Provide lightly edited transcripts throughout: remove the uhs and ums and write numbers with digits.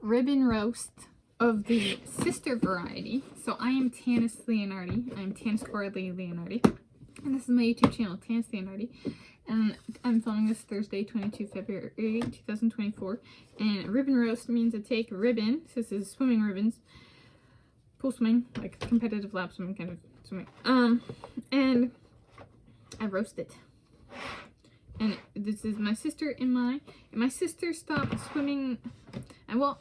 ribbon roast of the sister variety. So I am Tanis Leonhardi. I'm Tanis Coralee Leonhardi. And this is my YouTube channel, Tanis Leonhardi. And I'm filming this Thursday, 22 February 2024. And ribbon roast means to take a ribbon, so this is swimming ribbons, pool swimming, like competitive lap swimming kind of swimming. And I roast it. And this is my sister and my sister stopped swimming. And well,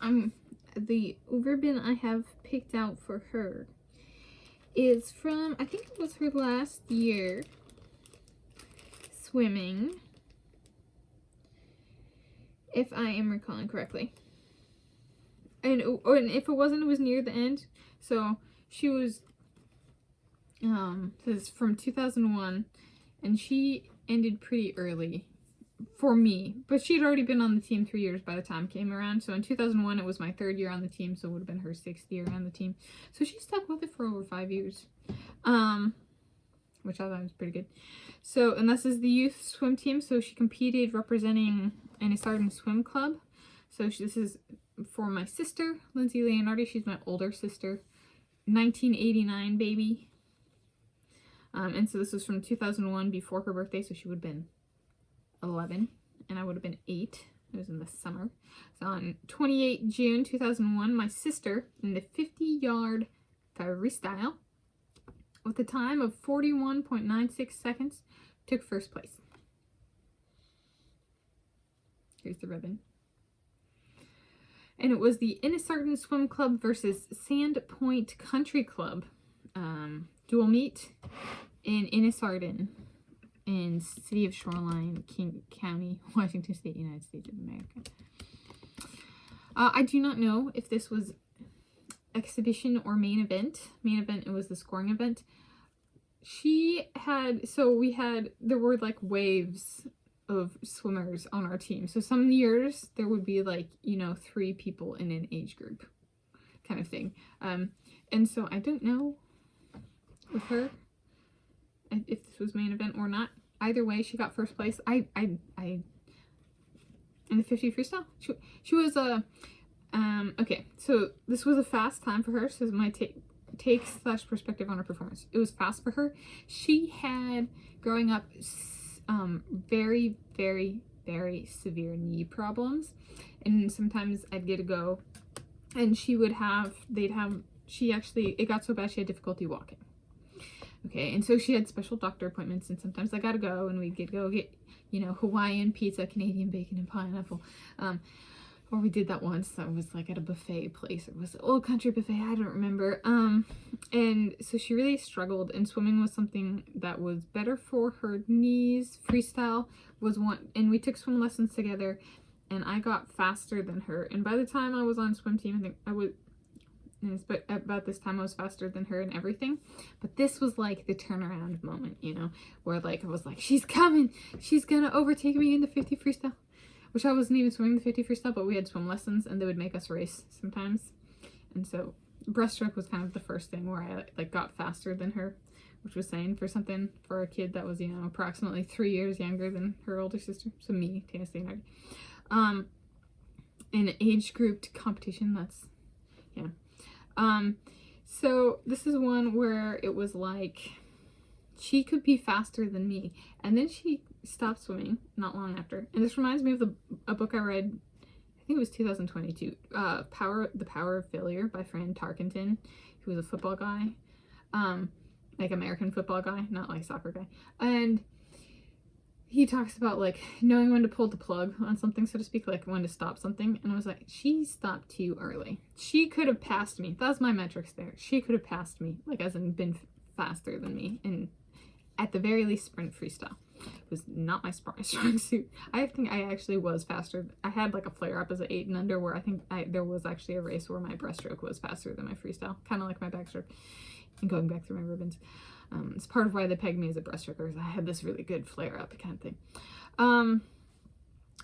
the ribbon I have picked out for her is from, I think it was her last year swimming, if I am recalling correctly. And if it wasn't, it was near the end. So she was, this is from 2001, and she ended pretty early for me, but she'd already been on the team 3 years by the time it came around. So in 2001 it was my 3rd year on the team, so it would have been her 6th year on the team. So she stuck with it for over 5 years, which I thought was pretty good. So, and this is the youth swim team, so she competed representing Innisarden Swim Club. So this is for my sister, Lindsay Leonhardi. She's my older sister, 1989 baby. And so this was from 2001, before her birthday, so she would have been 11, and I would have been 8. It was in the summer. So on 28 June 2001, my sister, in the 50-yard freestyle, with a time of 41.96 seconds, took first place. Here's the ribbon. And it was the Innisarden Swim Club versus Sandpoint Country Club dual meet in Innisarden in city of Shoreline, King County, Washington State, United States of America. I do not know if this was exhibition or main event. Main event, it was the scoring event. She had, there were like waves of swimmers on our team. So some years there would be like, 3 people in an age group kind of thing. And so I don't know with her if this was main event or not. Either way, she got first place. I in the 50 freestyle. She was a okay. So this was a fast time for her. So this is my take / perspective on her performance. It was fast for her. She had, growing up, very, very, very severe knee problems, and sometimes I'd get to go, and she would have, it got so bad she had difficulty walking. Okay, and so she had special doctor appointments, and sometimes I gotta go, and we'd get to go get, Hawaiian pizza, Canadian bacon and pineapple. Or we did that once. That was like at a buffet place. It was an old country buffet. I don't remember. And so she really struggled, and swimming was something that was better for her knees. Freestyle was one, and we took swim lessons together, and I got faster than her. And by the time I was on swim team, I think I was, but about this time I was faster than her in everything. But this was like the turnaround moment, where like I was like, she's coming, she's gonna overtake me in the 50 freestyle, which I wasn't even swimming the 50 freestyle, but we had swim lessons, and they would make us race sometimes. And so breaststroke was kind of the first thing where I like got faster than her, which was saying for something for a kid that was, approximately 3 years younger than her older sister. So me, Tanis Leonhardi. In an age grouped competition, that's, yeah. So this is one where it was like, she could be faster than me. And then she stopped swimming not long after. And this reminds me of a book I read, I think it was 2022, The Power of Failure by Fran Tarkenton, who was a football guy, like American football guy, not like soccer guy. And he talks about like knowing when to pull the plug on something, so to speak, like when to stop something. And I was like, she stopped too early. She could have passed me. That's my metrics there. She could have passed me, like as in been faster than me, and at the very least sprint freestyle. It was not my strong suit. I think I actually was faster. I had like a flare up as an 8 and under, where I think there was actually a race where my breaststroke was faster than my freestyle, kind of like my backstroke. And going back through my ribbons, it's part of why they pegged me as a breaststroker, is I had this really good flare up kind of thing.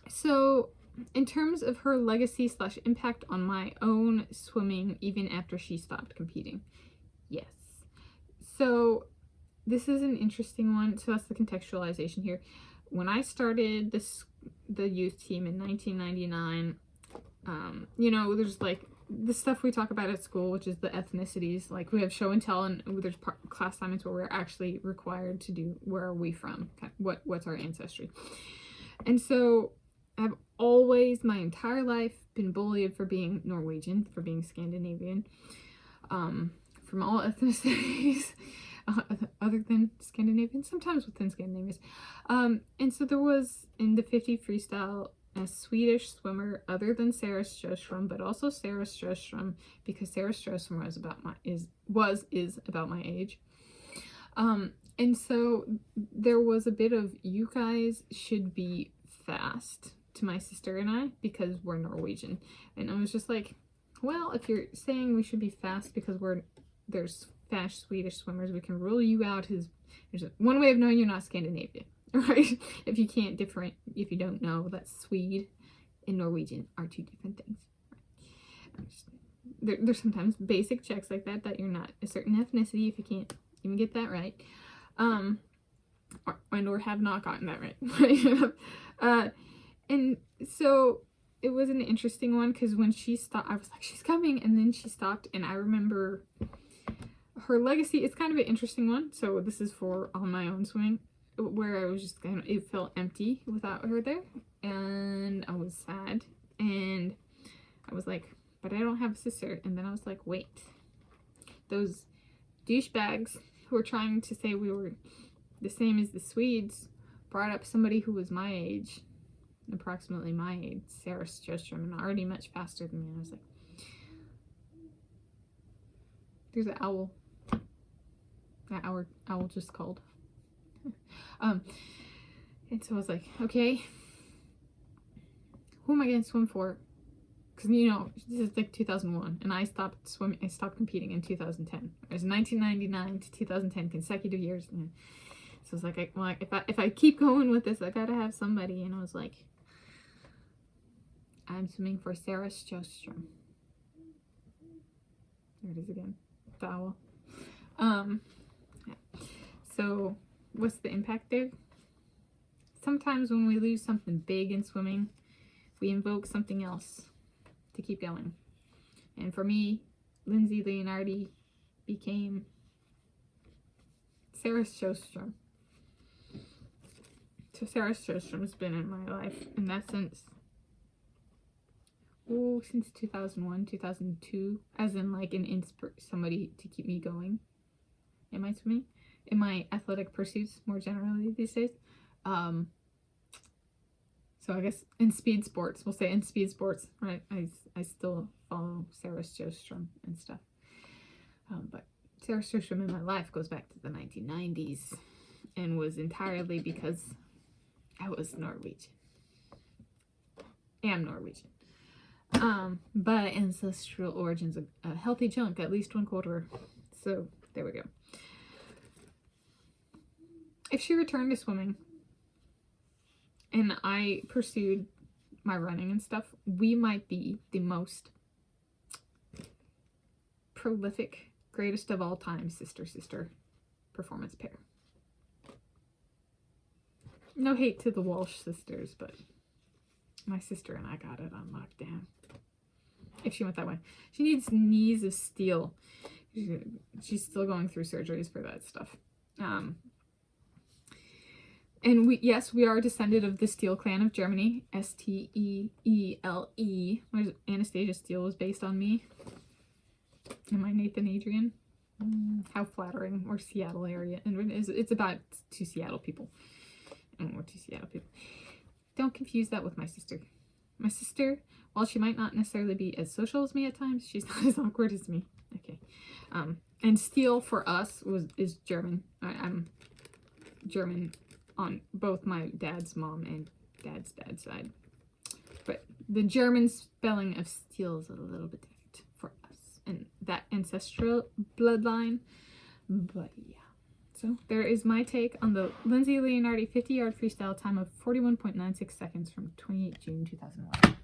So in terms of her legacy / impact on my own swimming, even after she stopped competing, yes. So this is an interesting one. So that's the contextualization here. When I started the youth team in 1999, You know, there's like the stuff we talk about at school, which is the ethnicities. Like we have show and tell, and there's class assignments where we're actually required to do where are we from, what's our ancestry. And so I've always, my entire life, been bullied for being Norwegian, for being Scandinavian, from all ethnicities. Other than Scandinavian, sometimes within Scandinavians. And so there was, in the 50 freestyle, a Swedish swimmer other than Sarah Sjöström, but also Sarah Sjöström, because Sarah Sjöström was about my age. And so there was a bit of, you guys should be fast, to my sister and I, because we're Norwegian. And I was just like, well, if you're saying we should be fast because there's fast Swedish swimmers, we can rule you out as, there's one way of knowing you're not Scandinavian, right? If you can't if you don't know that Swede and Norwegian are two different things. Right? There's sometimes basic checks like that you're not a certain ethnicity if you can't even get that right, or have not gotten that right. And so it was an interesting one, because when she stopped, I was like, she's coming, and then she stopped, and I remember her legacy. It's kind of an interesting one, so this is for on my own swimming, where I was just kind of, it felt empty without her there, and I was sad, and I was like, but I don't have a sister. And then I was like, wait, those douchebags who were trying to say we were the same as the Swedes brought up somebody who was my age, approximately my age, Sarah Sjöström, and already much faster than me. And I was like, there's an owl. That owl just called. And so I was like, okay, who am I gonna swim for? Because, you know, this is like 2001, and I stopped swimming. I stopped competing in 2010. It was 1999 to 2010, consecutive years. And so I was like, well, if I keep going with this, I gotta have somebody. And I was like, I'm swimming for Sarah Sjöström. There it is again. The owl. Yeah. So what's the impact there? Sometimes when we lose something big in swimming, we invoke something else to keep going. And for me, Lindsay Leonhardi became Sarah Sjöström. So Sarah Sjöström has been in my life in that sense. Oh, since 2001, 2002, as in like somebody to keep me going in my swimming, in my athletic pursuits more generally these days. So I guess in speed sports, we'll say in speed sports, right? I still follow Sarah Sjöström and stuff. But Sarah Sjöström in my life goes back to the 1990s and was entirely because I was Norwegian. Am Norwegian. By ancestral origins, a healthy chunk, at least 1/4. So there we go. If she returned to swimming and I pursued my running and stuff, we might be the most prolific, greatest of all time sister performance pair. No hate to the Walsh sisters, but my sister and I got it on lockdown. If she went that way. She needs knees of steel. She's still going through surgeries for that stuff. And we are descended of the Steele clan of Germany. Steele. Whereas Anastasia Steele was based on me. Am I Nathan Adrian? How flattering. Or Seattle area. And it's about 2 Seattle people. And we're 2 Seattle people. Don't confuse that with my sister. My sister, while she might not necessarily be as social as me at times, she's not as awkward as me. Okay. And Steele for us is German. I'm German on both my dad's mom and dad's side. But the German spelling of Steele is a little bit different for us. And that ancestral bloodline. But yeah. So there is my take on the Lindsay Leonhardi 50-yard freestyle time of 41.96 seconds from 28 June 2011.